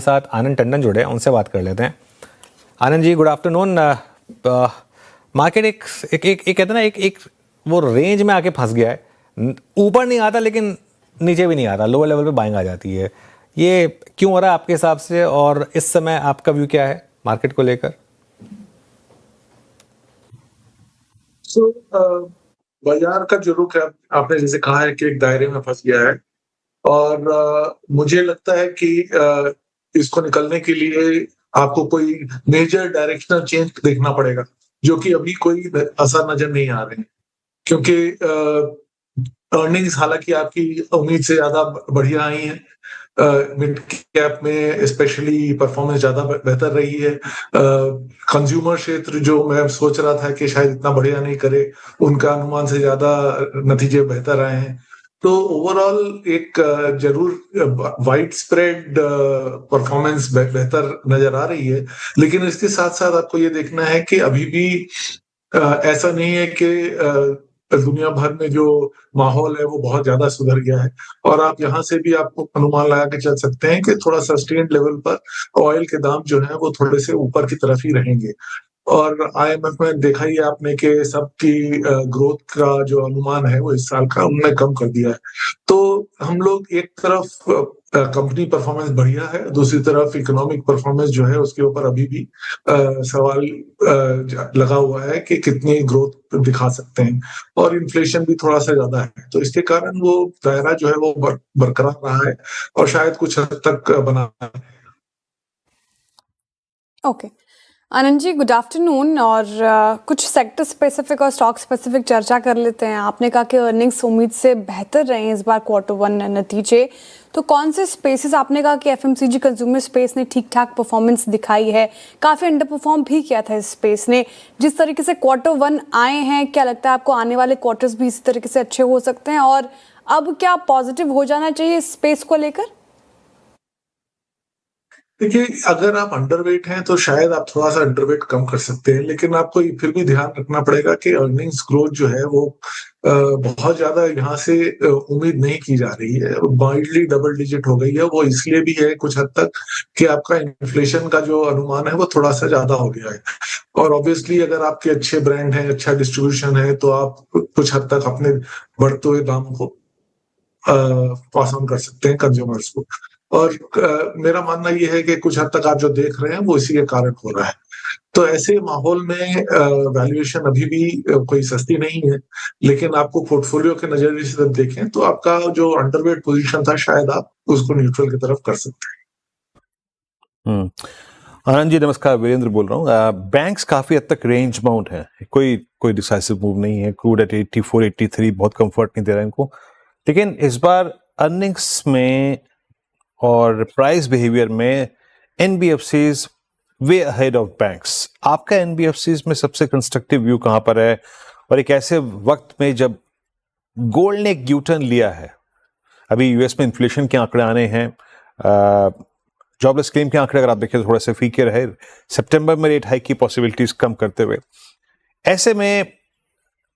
साथ आनंद टंडन जुड़े हैं, उनसे बात कर लेते हैं। Anand ji, good afternoon. Market एक कहते हैं ना, एक वो रेंज में आके फंस गया है, ऊपर नहीं आता लेकिन नीचे भी नहीं आता, लोअर लेवल पे बाइंग आ जाती है। ये क्यों हो रहा है आपके हिसाब से, और इस समय आपका व्यू क्या है मार्केट को लेकर? बाजार का जो रुख है, आपने जैसे कहा है कि एक दायरे में फंस गया है, और मुझे लगता है कि इसको निकलने के लिए आपको कोई मेजर डायरेक्शनल चेंज देखना पड़ेगा, जो कि अभी कोई असर नजर नहीं आ रहे हैं। क्योंकि अर्निंग्स हालांकि आपकी उम्मीद से ज्यादा बढ़िया आई हैं। मिड कैप में स्पेशली परफॉर्मेंस ज्यादा बेहतर रही है। कंज्यूमर क्षेत्र जो मैं सोच रहा था कि शायद इतना बढ़िया नहीं करे, उनका अनुमान से ज्यादा नतीजे बेहतर आए हैं। तो ओवरऑल एक जरूर वाइड स्प्रेड परफॉर्मेंस बेहतर नजर आ रही है, लेकिन इसके साथ साथ आपको ये देखना है कि अभी भी ऐसा नहीं है कि दुनिया भर में जो माहौल है वो बहुत ज्यादा सुधर गया है, और आप यहाँ से भी आपको अनुमान लगा के चल सकते हैं कि थोड़ा सस्टेन्ड लेवल पर ऑयल के दाम जो है वो थोड़े से ऊपर की तरफ ही रहेंगे। और आईएमएफ में देखा ही आपने कि सबकी ग्रोथ का जो अनुमान है वो इस साल का उन्होंने कम कर दिया है। तो हम लोग एक तरफ कंपनी परफॉर्मेंस बढ़िया है, दूसरी तरफ इकोनॉमिक परफॉर्मेंस जो है उसके ऊपर अभी भी सवाल लगा हुआ है कि कितनी ग्रोथ दिखा सकते हैं, और इन्फ्लेशन भी थोड़ा सा ज्यादा है। तो इसके कारण वो दायरा जो है वो बरकरार रहा है और शायद कुछ हद तक बना है। Okay Anand ji, good afternoon. और कुछ सेक्टर स्पेसिफिक और स्टॉक स्पेसिफिक चर्चा कर लेते हैं। आपने कहा कि अर्निंग्स उम्मीद से बेहतर रहे हैं इस बार Q1 नतीजे, तो कौन से स्पेसेस? आपने कहा कि एफएमसीजी कंज्यूमर स्पेस ने ठीक ठाक परफॉर्मेंस दिखाई है, काफ़ी अंडर परफॉर्म भी किया था इस स्पेस ने। जिस तरीके से Q1 आए हैं, क्या लगता है आपको आने वाले क्वार्टर्स भी इसी तरीके से अच्छे हो सकते हैं, और अब क्या पॉजिटिव हो जाना चाहिए इस स्पेस को लेकर? देखिए, अगर आप अंडरवेट हैं तो शायद आप थोड़ा सा अंडरवेट कम कर सकते हैं, लेकिन आपको फिर भी ध्यान रखना पड़ेगा कि अर्निंग्स ग्रोथ जो है वो बहुत ज्यादा यहाँ से उम्मीद नहीं की जा रही है। माइल्डली डबल डिजिट हो गई है, वो इसलिए भी है कुछ हद तक कि आपका इन्फ्लेशन का जो अनुमान है वो थोड़ा सा ज्यादा हो गया है। और ऑब्वियसली अगर आपके अच्छे ब्रांड हैं, अच्छा डिस्ट्रीब्यूशन है, तो आप कुछ हद तक अपने बढ़ते हुए दाम को पास ऑन कर सकते हैं कंज्यूमर्स को। और मेरा मानना यह है कि कुछ हद तक आप जो देख रहे हैं वो इसी के कारण हो रहा है। तो ऐसे माहौल में वैल्यूएशन अभी भी कोई सस्ती नहीं है, लेकिन आपको पोर्टफोलियो के नजरिए से जब देखें तो आपका जो अंडरवेट पोजीशन था शायद आप उसको न्यूट्रल की तरफ कर सकते हैं। आनंद जी नमस्कार, वीरेंद्र बोल रहा हूँ। बैंक्स काफी हद तक रेंज बाउंड है, कोई डिसाइसिव मूव नहीं है। क्रूड एट 84 83 बहुत कंफर्ट नहीं दे रहा है इनको, लेकिन इस बार अर्निंग्स में और प्राइस बिहेवियर में NBFCs way ahead of banks. आपका एनबीएफसीज में सबसे कंस्ट्रक्टिव व्यू कहां पर है, और एक ऐसे वक्त में जब गोल्ड ने एक यूटर्न लिया है? अभी यूएस में इन्फ्लेशन के आंकड़े आने हैं, जॉबलेस क्लेम के आंकड़े अगर आप देखें तो थोड़ा सा फीके रहे, सितंबर में रेट हाइक की पॉसिबिलिटीज कम करते हुए। ऐसे में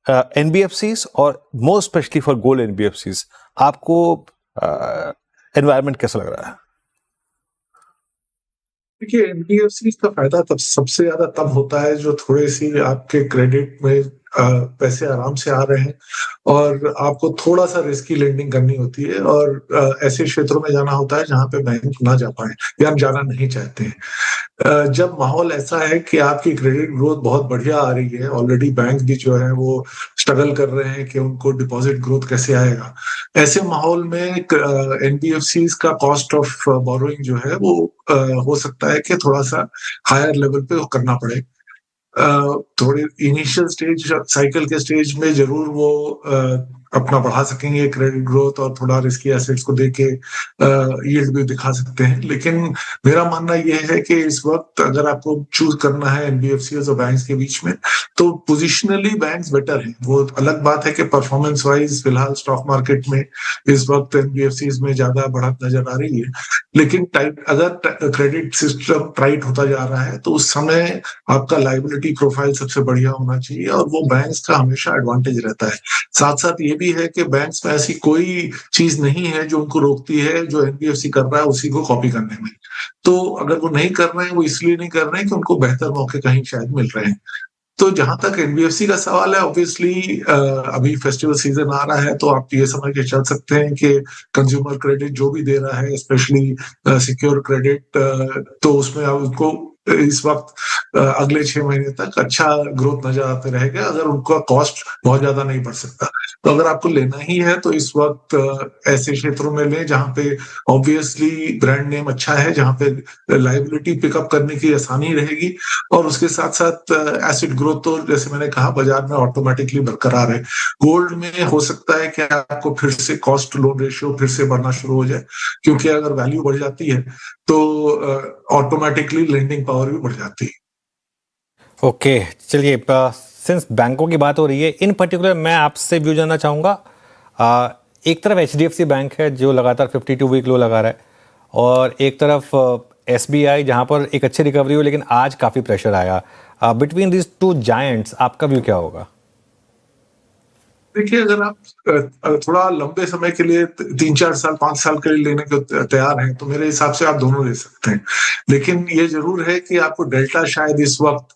एनबीएफसीज और मोर स्पेशली फॉर गोल्ड एनबीएफसीज, आपको एनवायरनमेंट कैसा लग रहा है? देखिए, एनबीएफसी का फायदा तब सबसे ज्यादा तब होता है जो थोड़े सी आपके क्रेडिट में पैसे आराम से आ रहे हैं और आपको थोड़ा सा रिस्की लेंडिंग करनी होती है, और ऐसे क्षेत्रों में जाना होता है जहां पे बैंक ना जा पाए या जाना नहीं चाहते हैं। जब माहौल ऐसा है कि आपकी क्रेडिट ग्रोथ बहुत बढ़िया आ रही है, ऑलरेडी बैंक भी जो है वो स्ट्रगल कर रहे हैं कि उनको डिपॉजिट ग्रोथ कैसे आएगा, ऐसे माहौल में एनबीएफसी का कॉस्ट ऑफ बोरोइंग जो है वो हो सकता है कि थोड़ा सा हायर लेवल पे करना पड़े। थोड़े इनिशियल स्टेज साइकिल के स्टेज में जरूर वो अपना बढ़ा सकेंगे क्रेडिट ग्रोथ और थोड़ा रिस्की एसेट्स को देके यील्ड भी दिखा सकते हैं। लेकिन मेरा मानना यह है कि इस वक्त अगर आपको चूज करना है एनबीएफसी और बैंक्स के बीच में, तो पोजिशनली बैंक्स बेटर है। वो अलग बात है कि परफॉर्मेंस वाइज फिलहाल स्टॉक मार्केट में इस वक्त एनबीएफसी में ज्यादा बढ़त नजर आ रही है, लेकिन अगर क्रेडिट सिस्टम टाइट होता जा रहा है तो उस समय आपका लायबिलिटी प्रोफाइल सबसे बढ़िया होना चाहिए, और वो बैंक्स का हमेशा एडवांटेज रहता है। साथ साथ ये भी है कि बैंक्स में ऐसी कोई चीज नहीं है जो उनको रोकती है, जो एनबीएफसी कर रहा है उसी को कॉपी करने में। तो अगर वो नहीं कर रहे हैं, वो इसलिए नहीं कर रहे हैं कि उनको बेहतर मौके कहीं शायद मिल रहे हैं। तो जहां तक एनबीएफसी का सवाल है, ऑब्वियसली अभी फेस्टिवल सीजन आ रहा है, तो आप ये समझ के चल सकते हैं कि कंज्यूमर क्रेडिट जो भी दे रहा है, स्पेशली सिक्योर क्रेडिट, तो उसमें आप उनको इस वक्त अगले 6 महीने तक अच्छा ग्रोथ नजर आते रहेगा, अगर उनका कॉस्ट बहुत ज्यादा नहीं बढ़ सकता। तो अगर आपको लेना ही है तो इस वक्त ऐसे क्षेत्रों में लें जहां पे ऑब्वियसली ब्रांड नेम अच्छा है, जहां पे लाइबिलिटी पिकअप करने की आसानी रहेगी, और उसके साथ साथ एसिड ग्रोथ तो जैसे मैंने कहा बाजार में ऑटोमेटिकली बरकरार है। गोल्ड में हो सकता है कि आपको फिर से कॉस्ट लोन रेशियो फिर से बढ़ना शुरू हो जाए, क्योंकि अगर वैल्यू बढ़ जाती है तो ऑटोमेटिकली लेंडिंग पावर भी बढ़ जाती है। ओके, चलिए, सिंस बैंकों की बात हो रही है, इन पर्टिकुलर मैं आपसे व्यू जानना चाहूँगा। एक तरफ एचडीएफसी बैंक है जो लगातार 52 वीक लो लगा रहा है, और एक तरफ एसबीआई जहाँ पर एक अच्छी रिकवरी हुई लेकिन आज काफ़ी प्रेशर आया। बिटवीन दीज टू जायंट्स आपका व्यू क्या होगा? देखिए, अगर आप थोड़ा लंबे समय के लिए 3-4 साल 5 साल के लिए लेने को तैयार हैं, तो मेरे हिसाब से आप दोनों ले सकते हैं। लेकिन ये जरूर है कि आपको डेल्टा शायद इस वक्त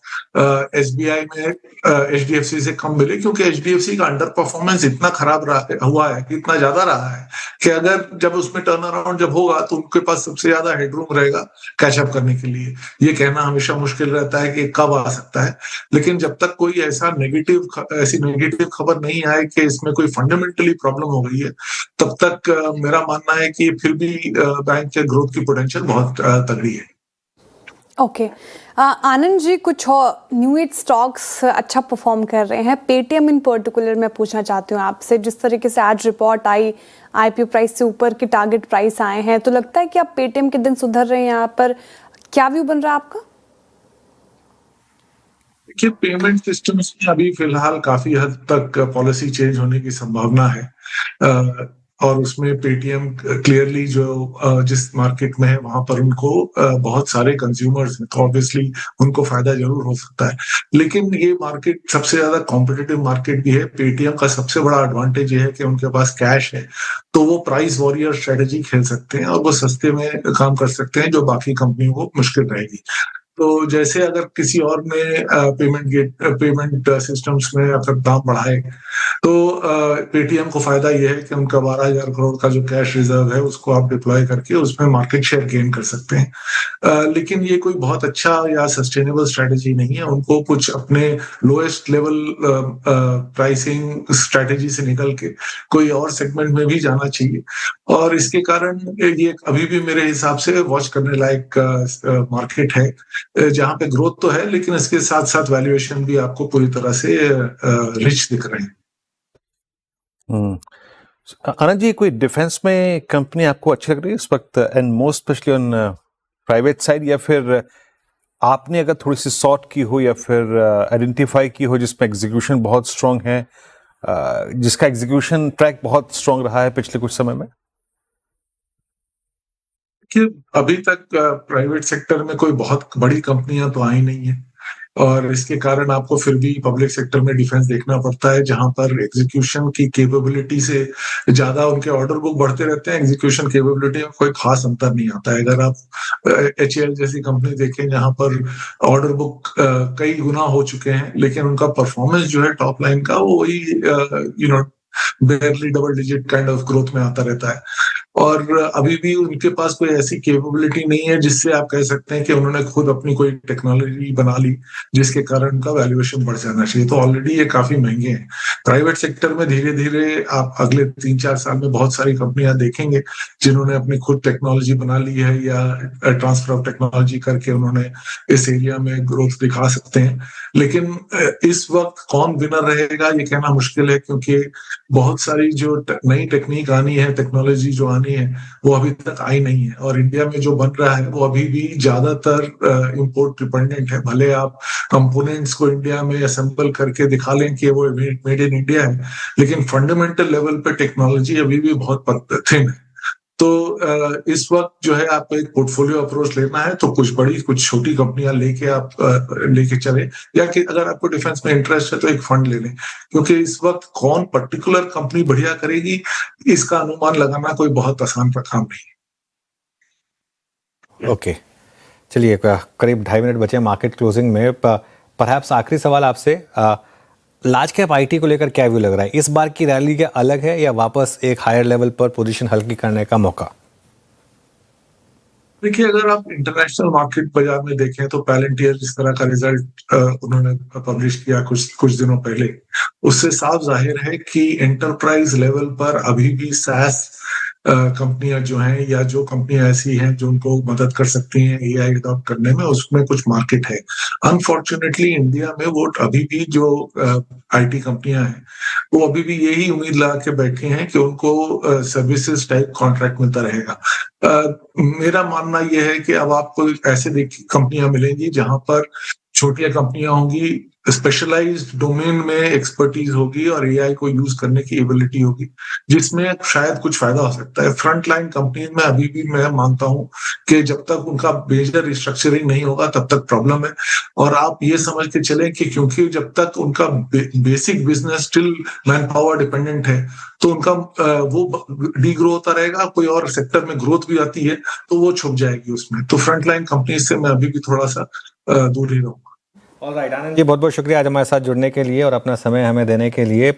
एसबीआई में एचडीएफसी से कम मिले, क्योंकि एचडीएफसी का अंडर परफॉर्मेंस इतना खराब हुआ है, इतना ज्यादा रहा है कि अगर जब उसमें टर्न अराउंड जब होगा तो उनके पास सबसे ज्यादा हेडरूम रहेगा कैचअप करने के लिए। ये कहना हमेशा मुश्किल रहता है कि कब आ सकता है, लेकिन जब तक कोई ऐसी नेगेटिव खबर नहीं आए कि इसमें कोई फंडामेंटली प्रॉब्लम हो गई है, तब तक मेरा मानना है कि फिर भी बैंक के ग्रोथ की पोटेंशियल बहुत तगड़ी है। ओके, आनंद जी, कुछ और न्यू एज स्टॉक्स अच्छा परफॉर्म कर रहे हैं। पेटीएम इन पर्टिकुलर मैं पूछना चाहती हूँ आपसे, जिस तरीके से आज रिपोर्ट आई, आईपीओ प्राइस से ऊपर के टारगेट प्राइस आए हैं, तो लगता है कि आप पेटीएम के दिन सुधर रहे हैं यहाँ पर। क्या व्यू बन रहा है आपका? देखिए, पेमेंट सिस्टम्स में अभी फिलहाल काफी हद तक पॉलिसी चेंज होने की संभावना है, और उसमें पेटीएम क्लियरली जो जिस मार्केट में है वहां पर उनको बहुत सारे कंज्यूमर्स हैं, तो ऑब्वियसली उनको फायदा जरूर हो सकता है। लेकिन ये मार्केट सबसे ज्यादा कॉम्पिटिटिव मार्केट भी है। पेटीएम का सबसे बड़ा एडवांटेज ये है कि उनके पास कैश है, तो वो प्राइस वॉरियर स्ट्रेटेजी खेल सकते हैं और वो सस्ते में काम कर सकते हैं, जो बाकी कंपनियों को मुश्किल रहेगी। तो जैसे अगर किसी और ने पेमेंट सिस्टम्स में अगर दाम बढ़ाए, तो पेटीएम को फायदा यह है कि उनका 12,000 करोड़ का जो कैश रिजर्व है उसको आप डिप्लॉय करके उसमें मार्केट शेयर गेन कर सकते हैं। लेकिन ये कोई बहुत अच्छा या सस्टेनेबल स्ट्रेटेजी नहीं है। उनको कुछ अपने लोएस्ट लेवल प्राइसिंग स्ट्रेटेजी से निकल के कोई और सेगमेंट में भी जाना चाहिए, और इसके कारण ये अभी भी मेरे हिसाब से वॉच करने लायक मार्केट है, जहां पे ग्रोथ तो है लेकिन इसके साथ साथ वैल्यूएशन भी आपको पूरी तरह से रिच दिख रहे हैं। आनंद जी, कोई डिफेंस में कंपनी आपको अच्छी लग रही है इस वक्त, and most specially on private side, या फिर आपने अगर थोड़ी सी सॉर्ट की हो या फिर आइडेंटिफाई की हो जिसमें एग्जीक्यूशन बहुत स्ट्रांग है, जिसका एग्जीक्यूशन ट्रैक बहुत स्ट्रांग रहा है पिछले कुछ समय में? कि अभी तक प्राइवेट सेक्टर में कोई बहुत बड़ी कंपनियां तो आई नहीं है, और इसके कारण आपको फिर भी पब्लिक सेक्टर में डिफेंस देखना पड़ता है, जहां पर एग्जीक्यूशन की कैपेबिलिटी से ज्यादा उनके ऑर्डर बुक बढ़ते रहते हैं, एग्जीक्यूशन कैपेबिलिटी में कोई खास अंतर नहीं आता है। अगर आप एचएएल जैसी कंपनी देखें जहां पर ऑर्डर बुक कई गुना हो चुके हैं, लेकिन उनका परफॉर्मेंस जो है टॉप लाइन का वो वही बेयरली double digit kind of growth में आता रहता है, और अभी भी उनके पास कोई ऐसी कैपेबिलिटी नहीं है जिससे आप कह सकते हैं कि उन्होंने खुद अपनी कोई टेक्नोलॉजी बना ली जिसके कारण उनका वैल्यूएशन बढ़ जाना चाहिए। तो ऑलरेडी ये काफी महंगे हैं। प्राइवेट सेक्टर में धीरे धीरे आप अगले 3-4 साल में बहुत सारी कंपनियां देखेंगे जिन्होंने अपनी खुद टेक्नोलॉजी बना ली है, या ट्रांसफर ऑफ टेक्नोलॉजी करके उन्होंने इस एरिया में ग्रोथ दिखा सकते हैं। लेकिन इस वक्त कौन विनर रहेगा ये कहना मुश्किल है, क्योंकि बहुत सारी जो नई टेक्निक आनी है, टेक्नोलॉजी जो आनी है, वो अभी तक आई नहीं है, और इंडिया में जो बन रहा है वो अभी भी ज्यादातर इंपोर्ट डिपेंडेंट है। भले आप कंपोनेंट्स को इंडिया में असेंबल करके दिखा लें कि वो मेड इन इंडिया है, लेकिन फंडामेंटल लेवल पे टेक्नोलॉजी अभी भी बहुत थिन है। तो इस वक्त जो है आपको एक पोर्टफोलियो अप्रोच लेना है, तो कुछ बड़ी कुछ छोटी कंपनियां लेके आप लेके चले, या कि अगर आपको डिफेंस में इंटरेस्ट है तो एक फंड ले लें, क्योंकि इस वक्त कौन पर्टिकुलर कंपनी बढ़िया करेगी इसका अनुमान लगाना कोई बहुत आसान काम नहीं है। ओके, चलिए करीब 2.5 मिनट बचे मार्केट क्लोजिंग में। परहैप्स आखिरी सवाल आपसे, लार्ज कैप आईटी को लेकर क्या व्यू लग रहा है? इस बार की रैली क्या अलग है या वापस एक हायर लेवल पर पोजीशन हल्की करने का मौका? देखिए, अगर आप इंटरनेशनल मार्केट बाजार में देखें तो पैलेंटियर जिस तरह का रिजल्ट उन्होंने पब्लिश किया कुछ दिनों पहले, उससे साफ जाहिर है कि एंटरप्राइज लेवल पर अभी भी SaaS कंपनियां जो हैं, या जो कंपनियां ऐसी हैं जो उनको मदद कर सकती हैं AI अडॉप्ट करने में, उसमें कुछ मार्केट है। अनफॉर्चुनेटली इंडिया में वो अभी भी जो IT कंपनियां हैं वो अभी भी यही उम्मीद लगा के बैठे हैं कि उनको सर्विसेज टाइप कॉन्ट्रैक्ट मिलता रहेगा। मेरा मानना यह है कि अब आपको ऐसे कंपनियां मिलेंगी जहां पर छोटियां कंपनियां होंगी, स्पेशलाइज्ड डोमेन में एक्सपर्टीज होगी और AI को यूज करने की एबिलिटी होगी, जिसमें शायद कुछ फायदा हो सकता है। फ्रंट लाइन कंपनीज में अभी भी मैं मानता हूं कि जब तक उनका मेजर रिस्ट्रक्चरिंग नहीं होगा तब तक प्रॉब्लम है। और आप ये समझ के चलें कि क्योंकि जब तक उनका basic business still man power dependent है, तो उनका वो डी ग्रो होता रहेगा। कोई और सेक्टर में ग्रोथ भी आती है तो वो छुप जाएगी उसमें। तो फ्रंट लाइन कंपनी से मैं अभी भी थोड़ा सा दूर ही रहूंगा। ऑलराइट आनंद जी, बहुत बहुत शुक्रिया आज हमारे साथ जुड़ने के लिए और अपना समय हमें देने के लिए।